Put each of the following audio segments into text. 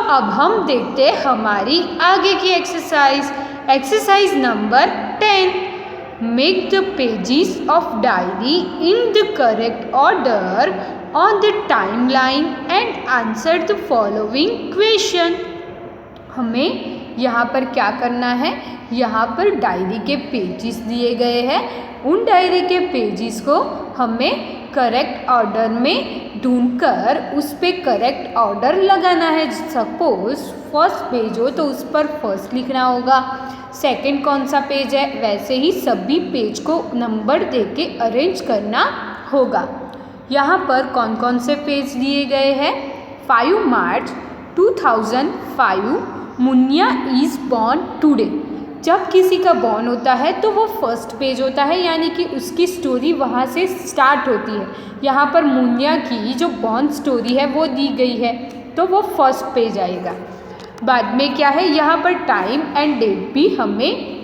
अब हम देखते हैं हमारी आगे की exercise number 10। Make the pages of diary in the correct order on the timeline and answer the following question. हमें यहाँ पर क्या करना है, यहाँ पर डायरी के पेजेस दिए गए हैं, उन डायरी के पेजेस को हमें करेक्ट ऑर्डर में ढूंढकर उस पर करेक्ट ऑर्डर लगाना है। सपोज फर्स्ट पेज हो तो उस पर फर्स्ट लिखना होगा, सेकंड कौन सा पेज है, वैसे ही सभी पेज को नंबर देके अरेंज करना होगा। यहाँ पर कौन कौन से पेज दिए गए हैं। 5 मार्च 2005 मुन्निया इज बॉर्न टुडे। जब किसी का बॉर्न होता है तो वो फर्स्ट पेज होता है, यानी कि उसकी स्टोरी वहाँ से स्टार्ट होती है। यहाँ पर मुन्निया की जो बॉर्न स्टोरी है वो दी गई है तो वो फर्स्ट पेज आएगा। बाद में क्या है, यहाँ पर टाइम एंड डेट भी हमें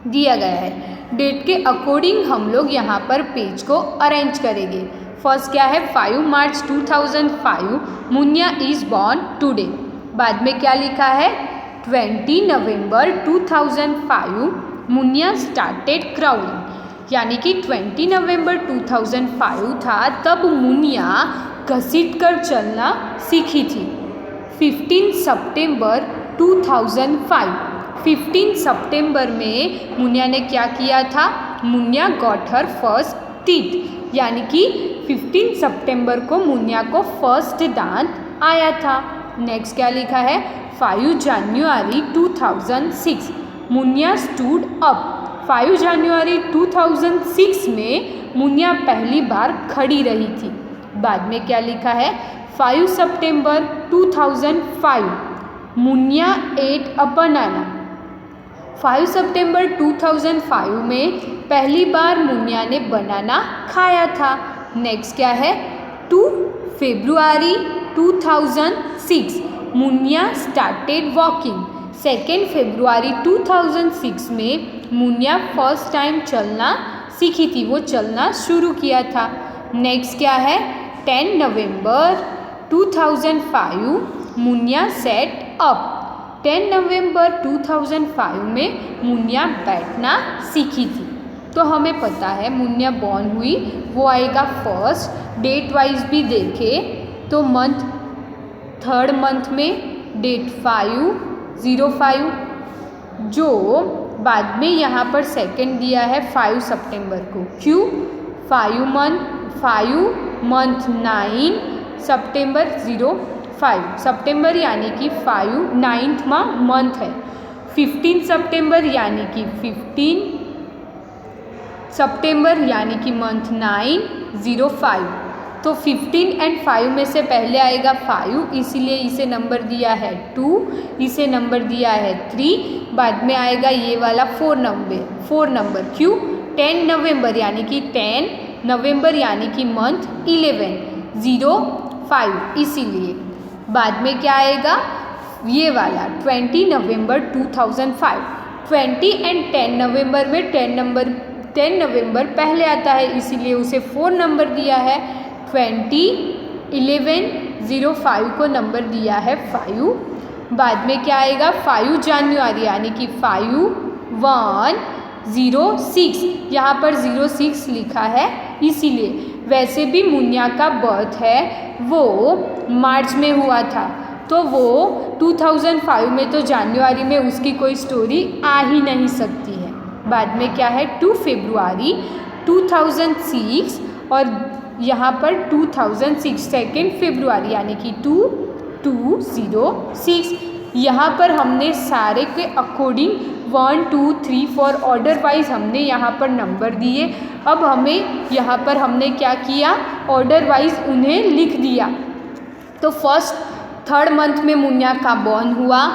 दिया गया है। डेट के अकॉर्डिंग हम लोग यहाँ पर पेज को अरेंज करेंगे। फर्स्ट क्या है, 5 मार्च 2005 मुन्निया इज बॉर्न टुडे। बाद में क्या लिखा है, 20 नवंबर 2005 मुन्निया स्टार्टेड क्राउलिंग, यानी कि 20 नवंबर 2005 था तब मुन्निया घसीट कर चलना सीखी थी। 15 सितंबर 2005 15 सितंबर में मुन्निया ने क्या किया था, मुन्निया गॉट हर फर्स्ट टीथ, यानी कि 15 सितंबर को मुन्निया को फर्स्ट दांत आया था। नेक्स्ट क्या लिखा है, 5 जनवरी 2006 मुन्निया स्टूड अप। 5 जनवरी 2006 में मुन्निया पहली बार खड़ी रही थी। बाद में क्या लिखा है, 5 सितंबर 2005 मुन्निया एट अ बनाना। 5 सितंबर 2005 में पहली बार मुन्निया ने बनाना खाया था। नेक्स्ट क्या है, 2 फरवरी 2006 मुन्निया स्टार्टेड वॉकिंग। 2 फरवरी 2006 में मुन्निया फर्स्ट टाइम चलना सीखी थी, वो चलना शुरू किया था। नेक्स्ट क्या है, 10 नवंबर 2005 मुन्निया सेट अप। 10 नवंबर 2005 में मुन्निया बैठना सीखी थी। तो हमें पता है मुन्निया बॉर्न हुई वो आएगा फर्स्ट। डेट वाइज भी देखें तो मंथ, थर्ड मंथ में डेट 5/05, जो बाद में यहाँ पर सेकंड दिया है 5 सितंबर को। क्यों, 5 मंथ 9 सितंबर 05 सितंबर यानी कि 5 9th मंथ है। 15 सितंबर यानी कि 15 सितंबर यानी कि मंथ 9/05। तो 15 एंड 5 में से पहले आएगा 5, इसीलिए इसे नंबर दिया है 2, इसे नंबर दिया है 3। बाद में आएगा ये वाला 4 नंबर। क्यों, 10 नवंबर यानी कि 10 नवंबर यानी कि मंथ 11/05, इसीलिए। बाद में क्या आएगा, ये वाला 20 नवंबर 2005। 20 एंड 10 नवंबर में 10 नवंबर पहले आता है, इसीलिए उसे 4 नंबर दिया है। 20/11/05 को नंबर दिया है 5। बाद में क्या आएगा, 5 जनवरी यानी कि 5/1/06, यहाँ पर 06 लिखा है इसीलिए। वैसे भी मुन्निया का बर्थ है वो मार्च में हुआ था, तो वो 2005 में तो जनवरी में उसकी कोई स्टोरी आ ही नहीं सकती है। बाद में क्या है, 2 फरवरी 2006 और यहाँ पर 2006 2 फरवरी यानी कि 2206। यहाँ पर हमने सारे के अकॉर्डिंग 1 2 3 4 ऑर्डर वाइज हमने यहाँ पर नंबर दिए। अब हमें यहाँ पर हमने क्या किया, ऑर्डर वाइज उन्हें लिख दिया। तो फर्स्ट थर्ड मंथ में मुन्निया का बॉर्न हुआ,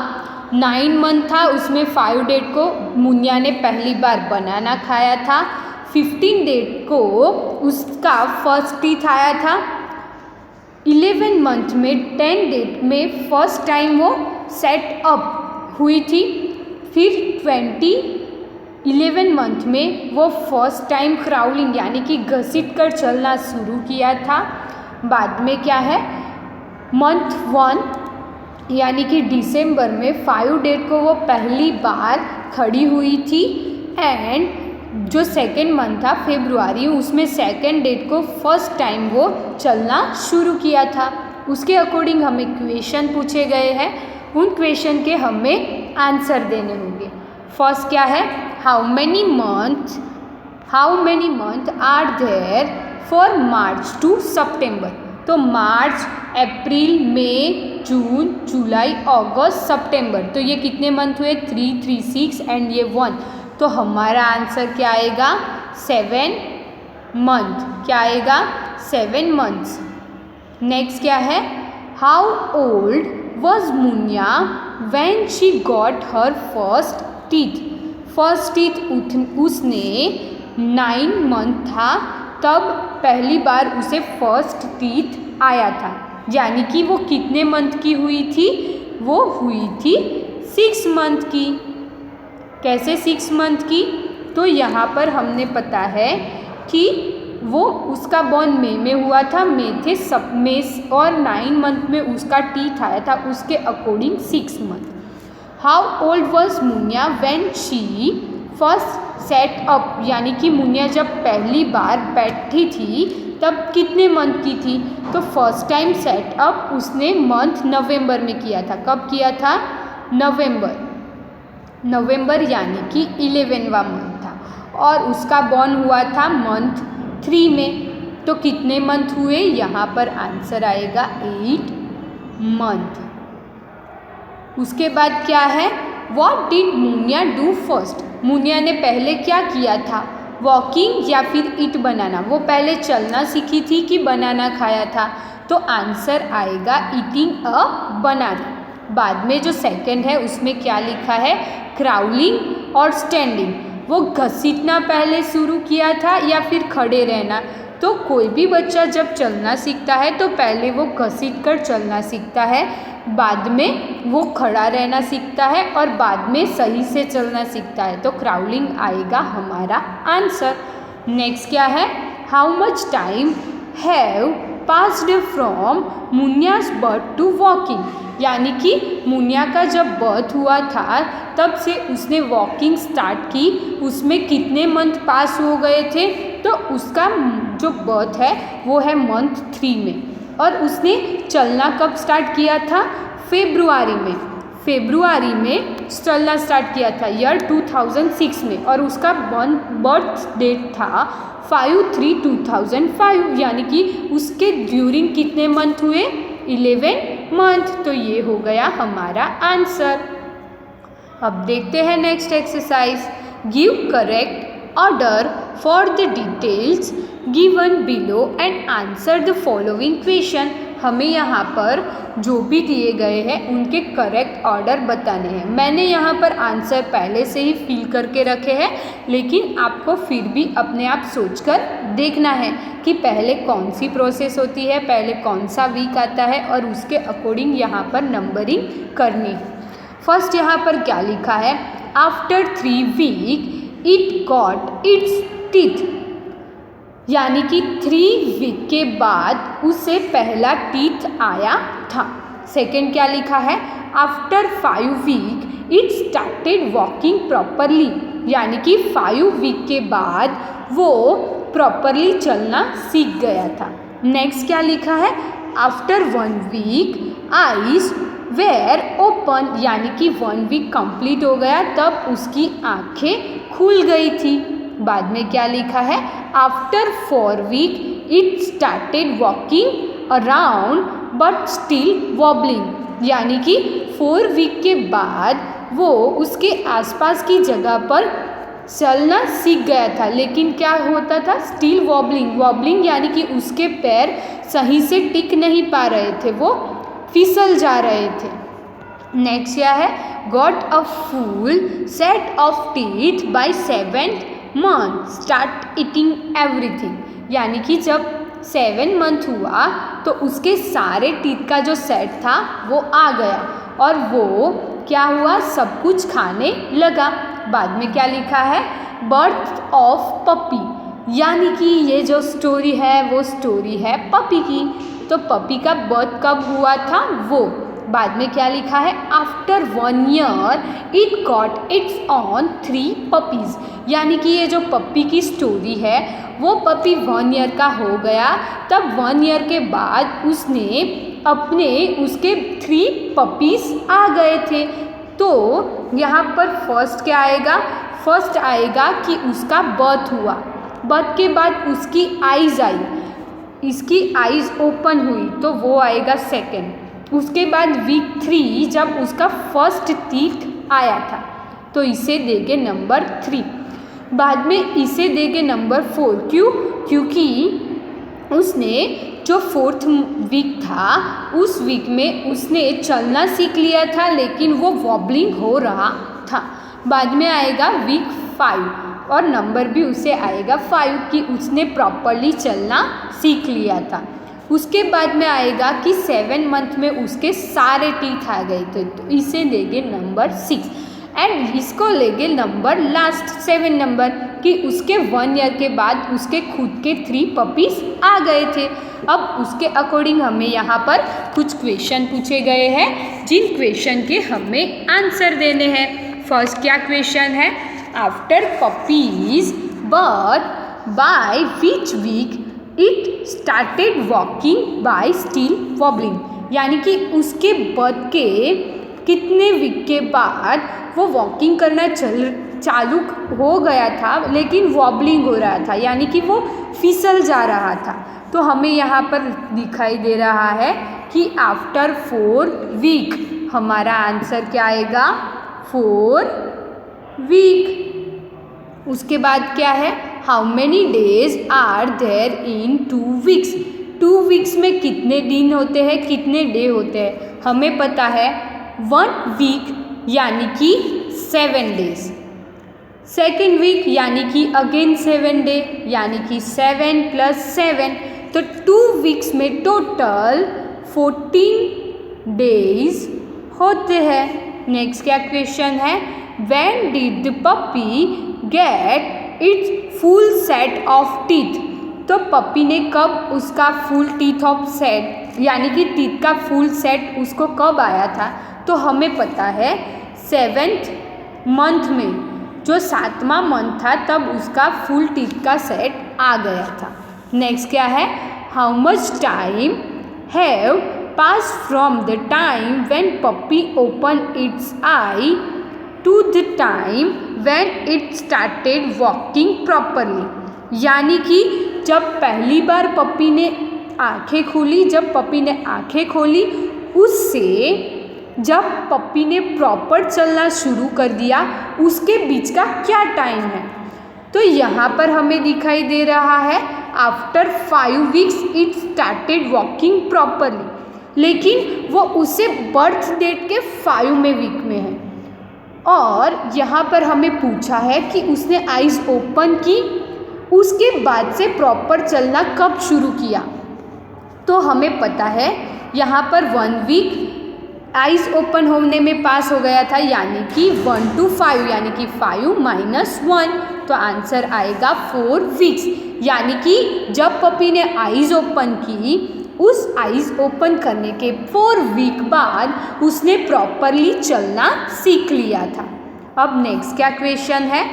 9 मंथ था, उसमें 5 डेट को मुन्निया ने पहली बार बनाना खाया था। 15 डेट को उसका फर्स्ट टीथ आया था। 11 मंथ में 10 डेट में फर्स्ट टाइम वो सेट अप हुई थी। फिर 11 मंथ में वो फर्स्ट टाइम क्राउलिंग यानी कि घसीट कर चलना शुरू किया था। बाद में क्या है, मंथ 1 यानी कि दिसंबर में 5 डेट को वो पहली बार खड़ी हुई थी। एंड जो सेकेंड मंथ था फरवरी, उसमें सेकेंड डेट को फर्स्ट टाइम वो चलना शुरू किया था। उसके अकॉर्डिंग हमें क्वेश्चन पूछे गए हैं, उन क्वेश्चन के हमें आंसर देने होंगे। फर्स्ट क्या है, how many month are there for March to September. तो मार्च, अप्रैल, मई, जून, जुलाई, अगस्त, सितंबर, तो ये कितने मंथ हुए, 3, 3, 6 एंड ये 1। तो हमारा आंसर क्या आएगा, 7 मंथ। क्या आएगा, 7 मंथ्स। नेक्स्ट क्या है, how old was Muniya when she got her first teeth. First teeth उसने 9 मंथ था तब पहली बार उसे फर्स्ट टीथ आया था। यानी कि वो कितने मंथ की हुई थी, वो हुई थी 6 मंथ की। कैसे 6 मंथ की, तो यहाँ पर हमने पता है कि वो उसका बॉर्न मई में हुआ था, मई और 9 मंथ में उसका टीथ आया था, उसके according 6 month. How old was Muniya when she first set up, यानी कि मुनिया जब पहली बार बैठी थी तब कितने मंथ की थी, तो फर्स्ट टाइम सेट अप उसने मंथ नवंबर में किया था। कब किया था, नवंबर यानी कि 11वां मंथ था, और उसका बॉर्न हुआ था मंथ 3 में। तो कितने मंथ हुए, यहाँ पर आंसर आएगा 8 मंथ। उसके बाद क्या है, what did Muniya do first. Muniya ने पहले क्या किया था, वॉकिंग या फिर ईट बनाना। वो पहले चलना सीखी थी कि बनाना खाया था, तो आंसर आएगा ईटिंग अ बनाना। बाद में जो सेकंड है उसमें क्या लिखा है, क्राउलिंग और स्टैंडिंग। वो घसीटना पहले शुरू किया था या फिर खड़े रहना। तो कोई भी बच्चा जब चलना सीखता है तो पहले वो घसीट कर चलना सीखता है, बाद में वो खड़ा रहना सीखता है और बाद में सही से चलना सीखता है। तो क्राउलिंग आएगा हमारा आंसर। नेक्स्ट क्या है, how much time have passed from Muniya's birth to walking. यानी कि मुनिया का जब बर्थ हुआ था तब से उसने वॉकिंग स्टार्ट की, उसमें कितने मंथ पास हो गए थे, तो उसका जो बर्थ है वो है मंथ 3 में। और उसने चलना कब स्टार्ट किया था, फेब्रुआरी में चलना स्टार्ट किया था ईयर 2006 में, और उसका बर्थ डेट था 5/3/2005। यानी कि उसके ड्यूरिंग कितने मंथ हुए, 11 मंथ। तो ये हो गया हमारा आंसर। अब देखते हैं next exercise, give correct order for the details given below and answer the following question. हमें यहाँ पर जो भी दिए गए हैं उनके करेक्ट ऑर्डर बताने हैं। मैंने यहाँ पर आंसर पहले से ही फिल करके रखे हैं, लेकिन आपको फिर भी अपने आप सोचकर देखना है कि पहले कौन सी प्रोसेस होती है, पहले कौन सा वीक आता है, और उसके अकॉर्डिंग यहाँ पर नंबरिंग करनी है। फर्स्ट यहाँ पर क्या लिखा है, after 3 week it got its teeth. यानी कि 3 वीक के बाद उसे पहला टीथ आया था। सेकेंड क्या लिखा है, after 5 week it started walking properly. यानी कि 5 वीक के बाद वो प्रॉपरली चलना सीख गया था। नेक्स्ट क्या लिखा है, after 1 week eyes were open. यानी कि 1 वीक कंप्लीट हो गया तब उसकी आंखें खुल गई थी। बाद में क्या लिखा है, after 4 week it started walking around but still wobbling. यानी कि 4 वीक के बाद वो उसके आसपास की जगह पर चलना सीख गया था, लेकिन क्या होता था, स्टिल वॉबलिंग यानी कि उसके पैर सही से टिक नहीं पा रहे थे, वो फिसल जा रहे थे। नेक्स्ट क्या है, got a full set of teeth by 7th month start eating everything. यानी कि जब 7 मंथ हुआ तो उसके सारे टीथ का जो सेट था वो आ गया और वो क्या हुआ, सब कुछ खाने लगा। बाद में क्या लिखा है, बर्थ ऑफ पपी। यानी कि ये जो स्टोरी है वो स्टोरी है पपी की। तो पपी का बर्थ कब हुआ था, वो बाद में क्या लिखा है, after 1 year it got it's on 3 puppies, यानी कि ये जो पप्पी की स्टोरी है वो पपी 1 ईयर का हो गया, तब 1 ईयर के बाद उसके 3 पपीज़ आ गए थे। तो यहाँ पर फर्स्ट क्या आएगा, फर्स्ट आएगा कि उसका बर्थ हुआ, बर्थ के बाद उसकी आइज़ आई, इसकी आइज़ ओपन हुई तो वो आएगा सेकंड। उसके बाद वीक 3 जब उसका फर्स्ट टीथ आया था तो इसे देंगे नंबर 3। बाद में इसे देंगे नंबर 4, क्यों, क्योंकि उसने जो 4th वीक था उस वीक में उसने चलना सीख लिया था लेकिन वो वॉबलिंग हो रहा था। बाद में आएगा वीक 5 और नंबर भी उसे आएगा 5 कि उसने प्रॉपरली चलना सीख लिया था। उसके बाद में आएगा कि 7 मंथ में उसके सारे टीथ आ गए थे तो इसे देंगे नंबर 6 एंड इसको लेंगे नंबर लास्ट 7 नंबर कि उसके 1 ईयर के बाद उसके खुद के 3 पपीज़ आ गए थे। अब उसके अकॉर्डिंग हमें यहाँ पर कुछ क्वेश्चन पूछे गए हैं जिन क्वेश्चन के हमें आंसर देने हैं। फर्स्ट क्या क्वेश्चन है, after puppy's birth by which week it started walking by still wobbling, यानी कि उसके बर्थ के कितने वीक के बाद वो वॉकिंग करना चालू हो गया था लेकिन वॉबलिंग हो रहा था, यानी कि वो फिसल जा रहा था। तो हमें यहाँ पर दिखाई दे रहा है कि आफ्टर 4 वीक, हमारा आंसर क्या आएगा, 4 वीक। उसके बाद क्या है, how many days are there in 2 weeks, 2 weeks में कितने दिन होते हैं, कितने डे होते हैं। हमें पता है 1 वीक यानी कि 7 डेज, सेकेंड वीक यानी कि अगेन 7 डे यानी कि 7 + 7, तो 2 वीक्स में टोटल 14 डेज होते हैं। नेक्स्ट क्या क्वेश्चन है, when did the puppy get its full set of teeth, तो पपी ने कब उसका फुल टीथ ऑफ सेट यानी कि टीथ का फुल सेट उसको कब आया था। तो हमें पता है 7th मंथ में, जो 7वां मंथ था तब उसका फुल टीथ का सेट आ गया था। नेक्स्ट क्या है, how much time have pass from the time when puppy open its eye to the time when it started walking properly, यानी कि जब पहली बार पपी ने आंखें खोली, जब पपी ने आंखें खोली उससे जब पपी ने प्रॉपर चलना शुरू कर दिया उसके बीच का क्या टाइम है। तो यहाँ पर हमें दिखाई दे रहा है after 5 weeks it started walking properly, लेकिन वो उसे बर्थ डेट के 5वें वीक में है। और यहाँ पर हमें पूछा है कि उसने आइज़ ओपन की, उसके बाद से प्रॉपर चलना कब शुरू किया। तो हमें पता है यहाँ पर 1 वीक आइज़ ओपन होने में पास हो गया था, यानी कि 1 to 5 यानी कि 5 - 1, तो आंसर आएगा 4 वीक्स। यानी कि जब पपी ने आइज़ ओपन की, उस आइज़ ओपन करने के 4 वीक बाद उसने प्रॉपरली चलना सीख लिया था। अब नेक्स्ट क्या क्वेश्चन है,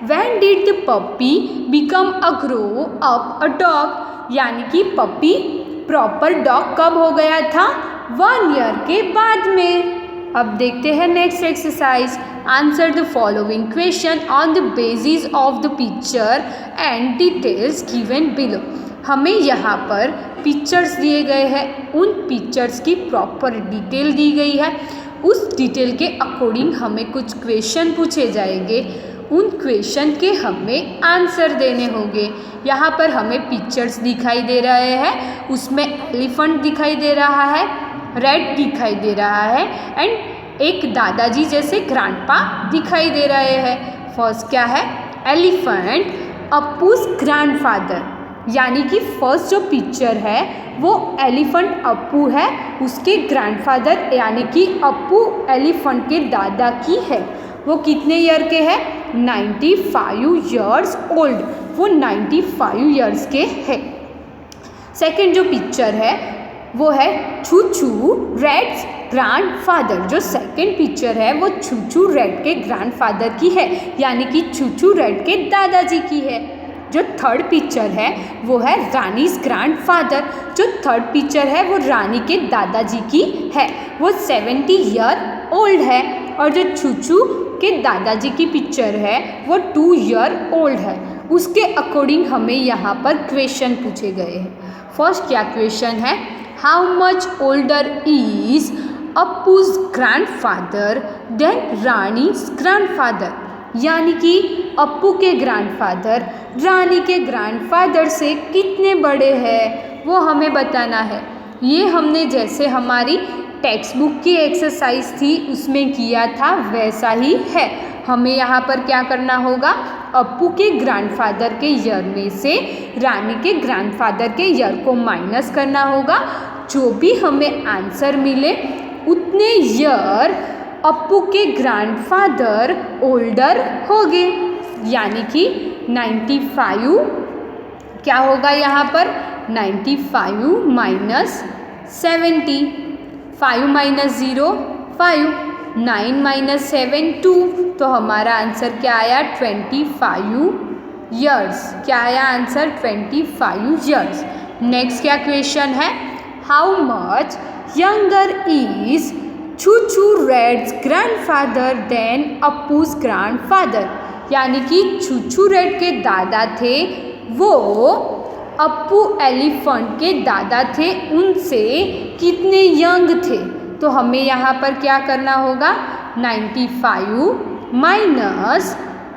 when did the puppy become a grow up a dog, यानी कि पपी प्रॉपर डॉग कब हो गया था, 1 ईयर के बाद में। अब देखते हैं next exercise, answer the following question on the basis of the picture and details given below. हमें यहाँ पर पिक्चर्स दिए गए हैं, उन पिक्चर्स की प्रॉपर डिटेल दी गई है, उस डिटेल के अकॉर्डिंग हमें कुछ क्वेश्चन पूछे जाएंगे, उन क्वेश्चन के हमें आंसर देने होंगे। यहाँ पर हमें पिक्चर्स दिखाई दे रहे हैं, उसमें एलिफेंट दिखाई दे रहा है, रेड दिखाई दे रहा है एंड एक दादाजी जैसे ग्रैंडपा दिखाई दे रहे हैं। फर्स्ट क्या है, एलिफेंट अप्पूज ग्रैंडफादर, यानी कि फर्स्ट जो पिक्चर है वो एलिफेंट अप्पू है, उसके ग्रैंडफादर यानी कि अप्पू एलिफेंट के दादा की है। वो कितने ईयर के हैं, 95 ईयर्स ओल्ड, वो 95 ईयर्स के है। सेकंड जो पिक्चर है वो है छू छू रेड्स ग्रैंडफादर। जो सेकंड पिक्चर है वो चूचू रेड के ग्रैंडफादर की है, यानी कि चूचू रेड के दादाजी की है। जो थर्ड पिक्चर है वो है रानीज ग्रैंडफादर। जो थर्ड पिक्चर है वो रानी के दादाजी की है, वो 70 ईयर ओल्ड है। और जो चूचू के दादाजी की पिक्चर है वो 2 ईयर ओल्ड है। उसके अकॉर्डिंग हमें यहाँ पर क्वेश्चन पूछे गए हैं। फर्स्ट क्या क्वेश्चन है, how much older is Appu's grandfather than Rani's grandfather, यानी कि अप्पू के ग्रैंडफादर रानी के ग्रैंडफादर से कितने बड़े हैं वो हमें बताना है। ये हमने जैसे हमारी टेक्स्ट बुक की एक्सरसाइज थी उसमें किया था वैसा ही है। हमें यहाँ पर क्या करना होगा, अप्पू के ग्रैंडफादर के ईयर में से रानी के ग्रैंडफादर के ईयर को माइनस करना होगा। जो भी हमें आंसर मिले उतने ईयर अप्पू के ग्रैंडफादर ओल्डर होंगे, यानी कि 95 क्या होगा यहाँ पर 95 माइनस 70, 5 माइनस 0 5, 9 माइनस 7 2, तो हमारा आंसर क्या आया 25 ईयर्स। क्या आया आंसर 25 ईयर्स। नेक्स्ट क्या क्वेश्चन है, how much younger is Chuchu red's grandfather than Appu's grandfather, यानी कि चूचू रेड के दादा थे वो अप्पू एलिफेंट के दादा थे, उनसे कितने यंग थे। तो हमें यहाँ पर क्या करना होगा 95 माइनस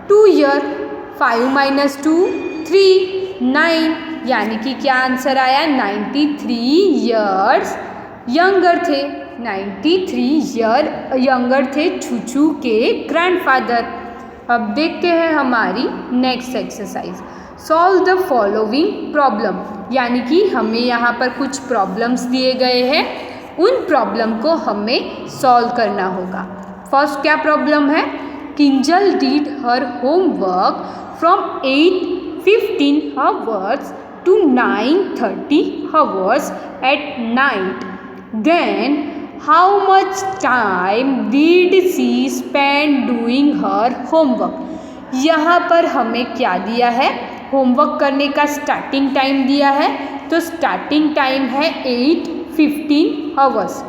2 ईयर, 5 माइनस 2 3 9, यानी कि क्या आंसर आया 93 ईयर्स यंगर थे। 93 ईयर यंगर थे चूचू के ग्रैंडफादर। अब देखते हैं हमारी next exercise, solve the following problem, यानी कि हमें यहाँ पर कुछ प्रॉब्लम्स दिए गए हैं, उन प्रॉब्लम को हमें सॉल्व करना होगा। फर्स्ट क्या प्रॉब्लम है, Kinjal did her homework from 8:15 hours to 9:30 hours at night. Then how much time did she spend doing her homework? यहाँ पर हमें क्या दिया है, होमवर्क करने का स्टार्टिंग टाइम दिया है, तो स्टार्टिंग टाइम है 8:15 आवर्स।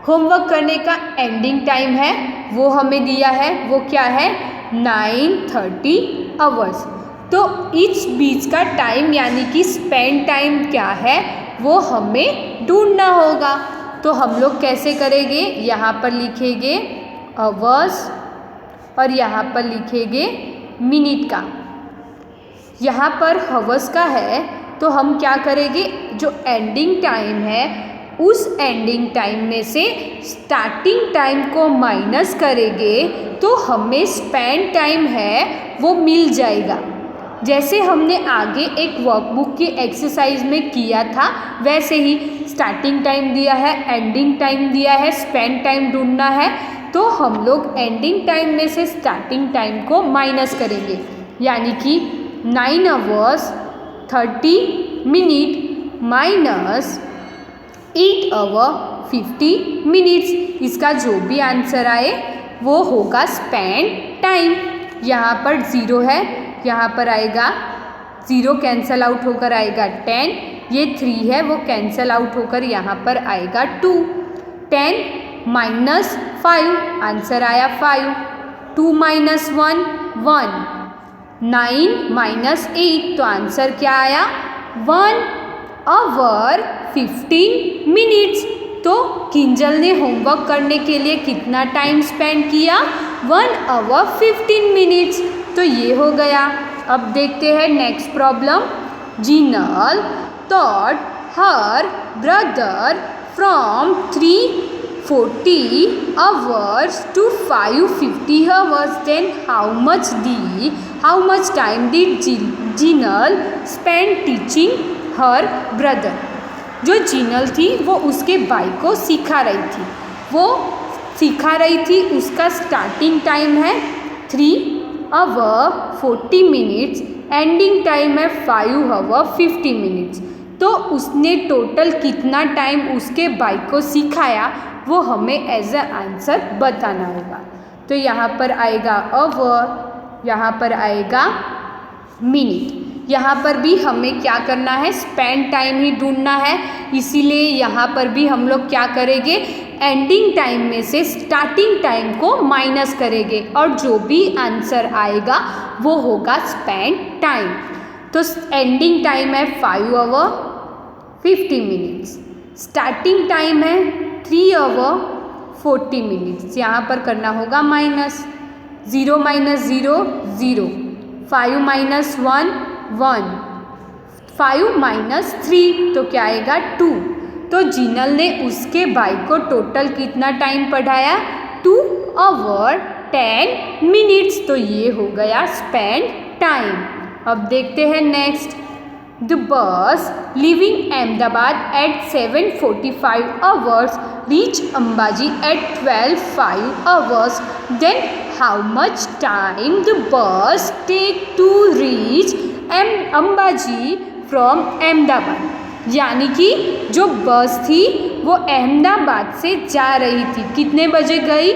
होमवर्क करने का एंडिंग टाइम है वो हमें दिया है, वो क्या है 9:30 आवर्स। तो इस बीच का टाइम यानी कि स्पेंड टाइम क्या है वो हमें ढूंढना होगा। तो हम लोग कैसे करेंगे, यहाँ पर लिखेंगे आवर्स और यहाँ पर लिखेंगे मिनट का। यहाँ पर आवर्स का है तो हम क्या करेंगे, जो एंडिंग टाइम है उस एंडिंग टाइम में से स्टार्टिंग टाइम को माइनस करेंगे तो हमें स्पेंड टाइम है वो मिल जाएगा। जैसे हमने आगे एक वर्कबुक की एक्सरसाइज में किया था वैसे ही स्टार्टिंग टाइम दिया है, एंडिंग टाइम दिया है, स्पेंड टाइम ढूंढना है, तो हम लोग एंडिंग टाइम में से स्टार्टिंग टाइम को माइनस करेंगे, यानी कि 9 hours 30 minute minus 8 hour 50 minutes. इसका जो भी आंसर आए वो होगा स्पेंड टाइम। यहाँ पर 0 है, यहाँ पर आएगा 0 कैंसल आउट होकर आएगा 10, ये 3 है वो कैंसल आउट होकर यहाँ पर आएगा 2, 10 माइनस 5 आंसर आया 5, 2 माइनस 1 1, 9 माइनस 8 तो आंसर क्या आया 1 आवर 15 मिनट्स। तो किंजल ने होमवर्क करने के लिए कितना टाइम स्पेंड किया 1 आवर 15 मिनट्स। तो ये हो गया। अब देखते हैं next problem, Jinal taught her brother from 3:40 hours to 5:50 hours. Then how much time did Jinal spend teaching her brother? जो जिनल थी वो उसके भाई को सिखा रही थी, उसका स्टार्टिंग टाइम है 3 आवर 40 मिनट्स, एंडिंग टाइम है 5 आवर 50 मिनट्स। तो उसने टोटल कितना टाइम उसके बाइक को सिखाया वो हमें एज अ आंसर बताना होगा। तो यहाँ पर आएगा आवर, यहाँ पर आएगा मिनट। यहाँ पर भी हमें क्या करना है, स्पेंड टाइम ही ढूंढना है, इसीलिए यहाँ पर भी हम लोग क्या करेंगे, एंडिंग टाइम में से स्टार्टिंग टाइम को माइनस करेंगे और जो भी आंसर आएगा वो होगा स्पेंड टाइम। तो एंडिंग टाइम है 5 आवर 50 मिनट्स, स्टार्टिंग टाइम है 3 आवर 40 मिनट्स। यहाँ पर करना होगा माइनस, 0 माइनस 0 0, 5 माइनस 1 1, 5 माइनस 3 तो क्या आएगा 2। तो जिनल ने उसके भाई को टोटल कितना टाइम पढ़ाया, 2 आवर 10 मिनट्स। तो ये हो गया स्पेंड टाइम। अब देखते हैं next. The bus leaving Ahmedabad at 7:45 hours reach Ambaji at 12:05 hours, then how much time the bus take to reach Ambaji from Ahmedabad. यानी कि जो बस थी वो अहमदाबाद से जा रही थी, कितने बजे गई,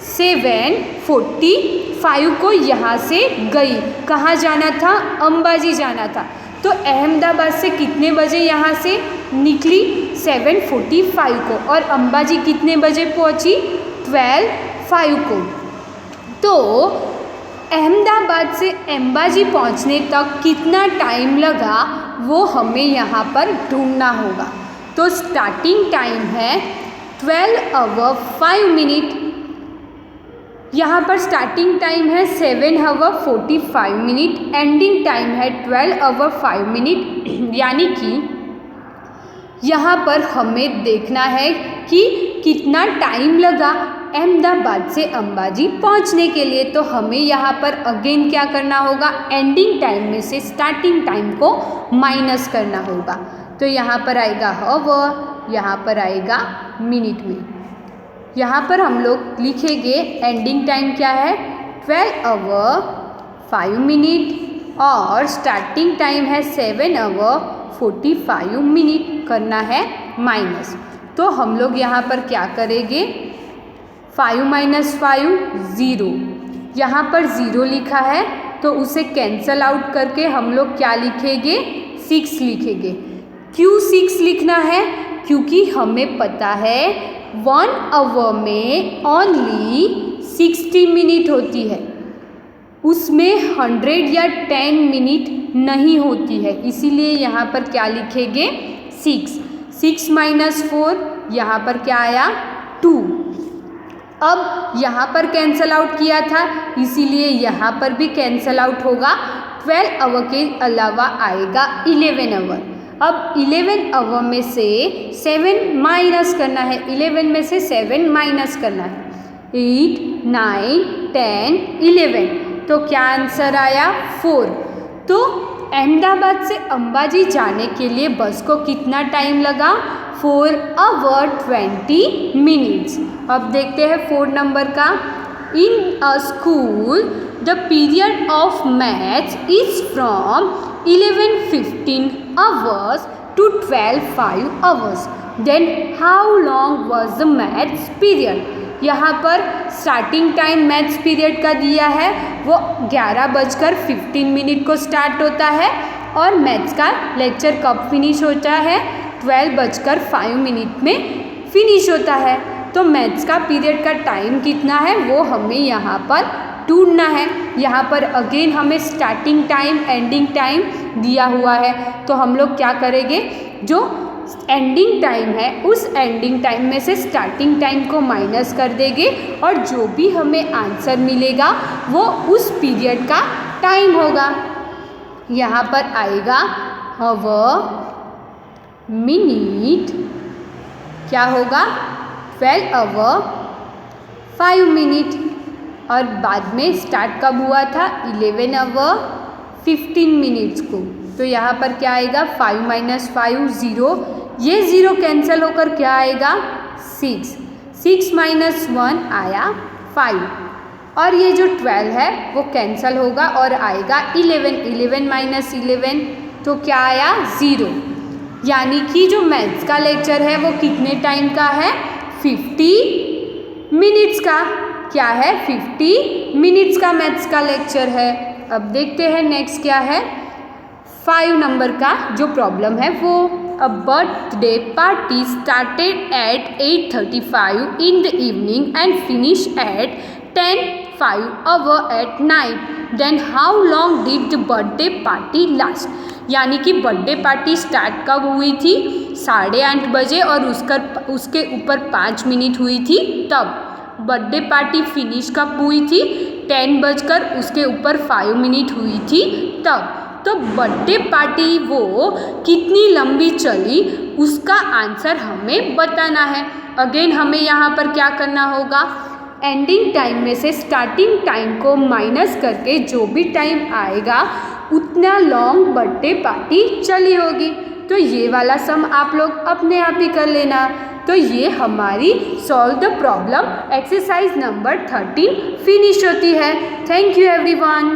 7:45 को यहाँ से गई। कहाँ जाना था, अंबाजी जाना था। तो अहमदाबाद से कितने बजे यहाँ से निकली, 7:45 को, और अंबाजी कितने बजे पहुँची, 12:05 को। तो अहमदाबाद से अंबाजी पहुँचने तक कितना टाइम लगा वो हमें यहाँ पर ढूंढना होगा। तो स्टार्टिंग टाइम है 12 आवर 5 मिनट, यहाँ पर स्टार्टिंग टाइम है 7 आवर 45 मिनट, एंडिंग टाइम है 12 आवर 5 मिनट। यानी कि यहाँ पर हमें देखना है कि कितना टाइम लगा अहमदाबाद से अंबाजी पहुँचने के लिए। तो हमें यहाँ पर अगेन क्या करना होगा, एंडिंग टाइम में से स्टार्टिंग टाइम को माइनस करना होगा। तो यहाँ पर आएगा आवर, यहाँ पर आएगा मिनट में। यहाँ पर हम लोग लिखेंगे एंडिंग टाइम क्या है, 12 आवर 5 मिनट और स्टार्टिंग टाइम है 7 आवर 45 मिनट, करना है माइनस। तो हम लोग यहाँ पर क्या करेंगे, 5 माइनस 5 0, यहाँ पर 0 लिखा है तो उसे कैंसल आउट करके हम लोग क्या लिखेंगे, 6 लिखेंगे। क्यों 6 लिखना है, क्योंकि हमें पता है 1 आवर में ओनली 60 मिनट होती है, उसमें 100 या 10 मिनट नहीं होती है, इसीलिए यहाँ पर क्या लिखेंगे 6। 6 माइनस 4 यहाँ पर क्या आया 2। अब यहाँ पर कैंसल आउट किया था इसीलिए यहाँ पर भी कैंसल आउट होगा। 12 आवर के अलावा आएगा 11 आवर। अब 11 आवर में से 7 माइनस करना है, 11 में से 7 माइनस करना है, 8 9 10 11। तो क्या आंसर आया 4। तो अहमदाबाद से अंबाजी जाने के लिए बस को कितना टाइम लगा, 4 आवर 20 मिनट्स। अब देखते हैं 4 नंबर का। In a school the period of maths is from 11:15 hours to 12:05 hours. Then how long was the maths period? यहाँ पर स्टार्टिंग टाइम मैथ्स पीरियड का दिया है, वो 11:15 को स्टार्ट होता है और मैथ्स का लेक्चर कब फिनिश होता है, 12:05 में फिनिश होता है। तो मैथ्स का पीरियड का टाइम कितना है वो हमें यहाँ पर ढूंढना है। यहाँ पर अगेन हमें स्टार्टिंग टाइम एंडिंग टाइम दिया हुआ है, तो हम लोग क्या करेंगे, जो एंडिंग टाइम है उस एंडिंग टाइम में से स्टार्टिंग टाइम को माइनस कर देंगे और जो भी हमें आंसर मिलेगा वो उस पीरियड का टाइम होगा। यहाँ पर आएगा आवर मिनट, क्या होगा 12 आवर 5 मिनट, और बाद में स्टार्ट कब हुआ था 11 आवर 15 मिनट्स को। तो यहाँ पर क्या आएगा 5 माइनस 5 0, ये 0 कैंसिल होकर क्या आएगा 6। 6 माइनस 1 आया 5, और ये जो 12 है वो कैंसिल होगा और आएगा 11। 11 माइनस 11 तो क्या आया 0। यानी कि जो मैथ्स का लेक्चर है वो कितने टाइम का है, 50 मिनट्स का। क्या है, 50 मिनट्स का मैथ्स का लेक्चर है। अब देखते हैं नेक्स्ट क्या है, 5 नंबर का जो प्रॉब्लम है वो, a birthday party started at 8:35 in the evening and finish at 10:05 hour at night, then how long did the birthday party last. यानी कि बर्थडे पार्टी स्टार्ट कब हुई थी, 8:30 बजे, और उसके ऊपर 5 मिनट हुई थी तब। बर्थडे पार्टी फिनिश कब हुई थी, 10 बजकर उसके ऊपर 5 मिनट हुई थी तब। तो बर्थडे पार्टी वो कितनी लंबी चली उसका आंसर हमें बताना है। अगेन हमें यहाँ पर क्या करना होगा, एंडिंग टाइम में से स्टार्टिंग टाइम को माइनस करके जो भी टाइम आएगा उतना लॉन्ग बर्थडे पार्टी चली होगी। तो ये वाला सम आप लोग अपने आप ही कर लेना। तो ये हमारी solve the problem exercise number 13 finish होती है। Thank you everyone.